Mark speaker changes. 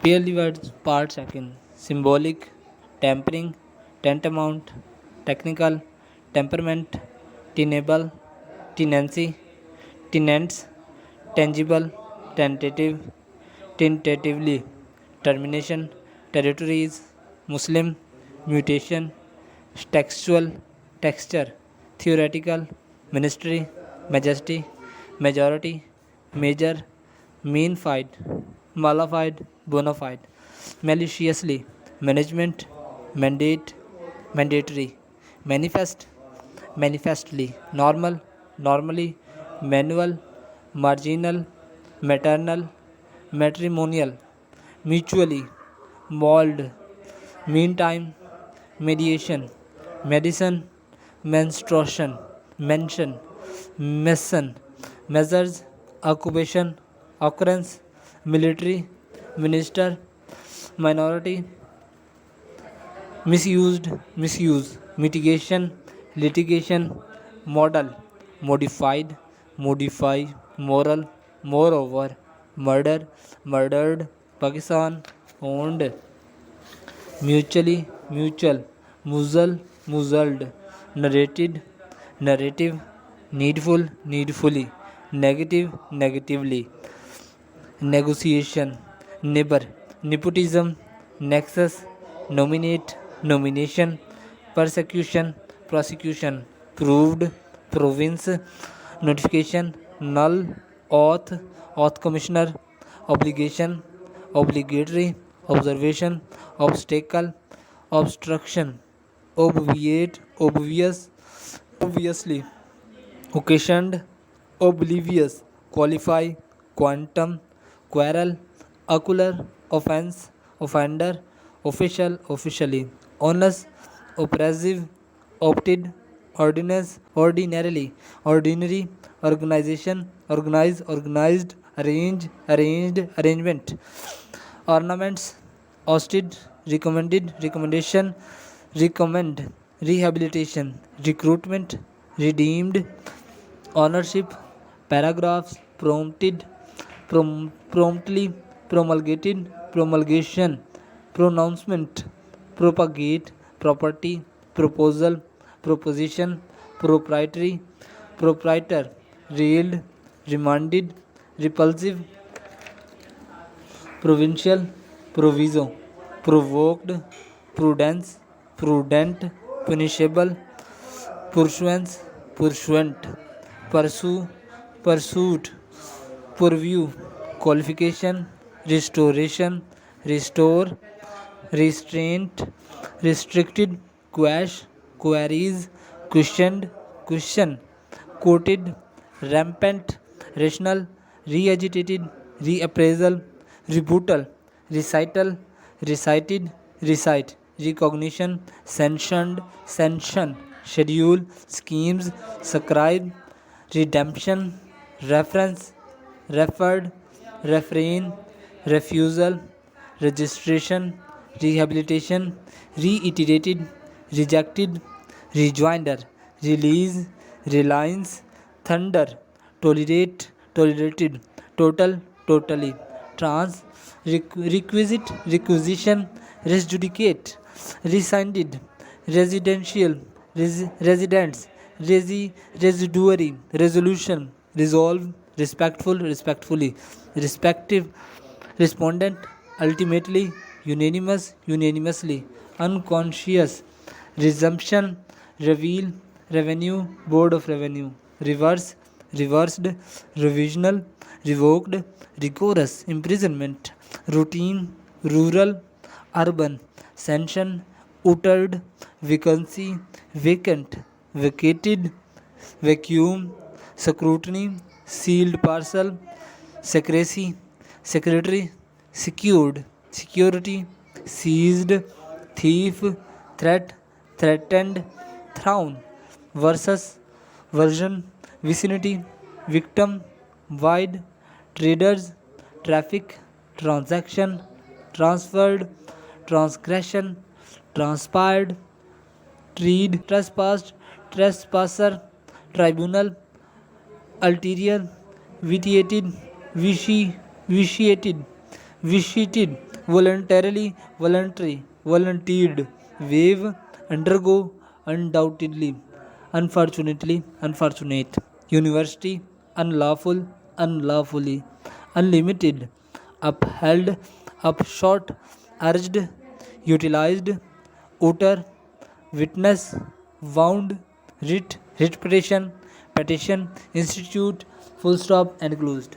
Speaker 1: PLD words part second symbolic, tempering, tantamount, technical, temperament, tenable, tenancy, tenants, tangible, tentative, tentatively, termination, territories, Muslim, mutation, textual, texture, theoretical, ministry, majesty, majority, major, mean fied, malified, bona fide, maliciously, management, mandate, mandatory, manifest, manifestly, normal, normally, manual, marginal, maternal, matrimonial, mutually, mold, meantime, mediation, medicine, menstruation, mention, mason, measures, occupation, occurrence, military, minister, minority, misused, misuse, mitigation, litigation, model, modified, modify, moral, moreover, murder, murdered, Pakistan, owned, mutually, mutual, muzzle, muzzled, narrated, narrative, needful, needfully, negative, negatively, negotiation, neighbor, nepotism, nexus, nominate, nomination, persecution, prosecution, proved, province, notification, null, oath, oath commissioner, obligation, obligatory, observation, obstacle, obstruction, obviate, obvious, obviously, occasioned, oblivious, qualify, quantum, quarrel, ocular, offense, offender, official, officially, onus, oppressive, opted, ordinance, ordinarily, ordinary, organization, organize, organized, arrange, arranged, arrangement, ornaments, ousted, recommended, recommendation, recommend, rehabilitation, recruitment, redeemed, ownership, paragraphs, prompted, promptly, promulgated, promulgation, pronouncement, propagate, property, proposal, proposition, proprietary, proprietor, railed, remanded, repulsive, provincial, proviso, provoked, prudence, prudent, punishable, pursuance, pursuant, pursue, pursuit, purview, qualification, restoration, restore, restraint, restricted, quash, queries, questioned, question, quoted, rampant, rational, re-agitated, reappraisal, rebuttal, recital, recited, recite, recognition, sanctioned, sanction, schedule, schemes, scribe, redemption, reference, referred, refrain, refusal, registration, rehabilitation, reiterated, rejected, rejoinder, release, reliance, thunder, tolerate, tolerated, total, totally, trans, requisite, requisition, resjudicate, rescinded, residential, residents, residuary, resolution, resolve, respectful, respectfully, respective, respondent, ultimately, unanimous, unanimously, unconscious, resumption, reveal, revenue, board of revenue, reverse, reversed, revisional, revoked, rigorous, imprisonment, routine, rural, urban, sanction, uttered, vacancy, vacant, vacated, vacuum, scrutiny, sealed parcel, secrecy, secretary, secured, security, seized, thief, threat, threatened, thrown, versus, version, vicinity, victim, wide, traders, traffic, transaction, transferred, transgression, transpired, treed, trespassed, trespasser, tribunal, ulterior, vitiated, vitiated, vitiated, voluntarily, voluntary, volunteered, waive, undergo, undoubtedly, unfortunately, unfortunate, university, unlawful, unlawfully, unlimited, upheld, upshot, urged, utilized, utter, witness, wound, writ, writ petition, petition, institute, full stop, enclosed.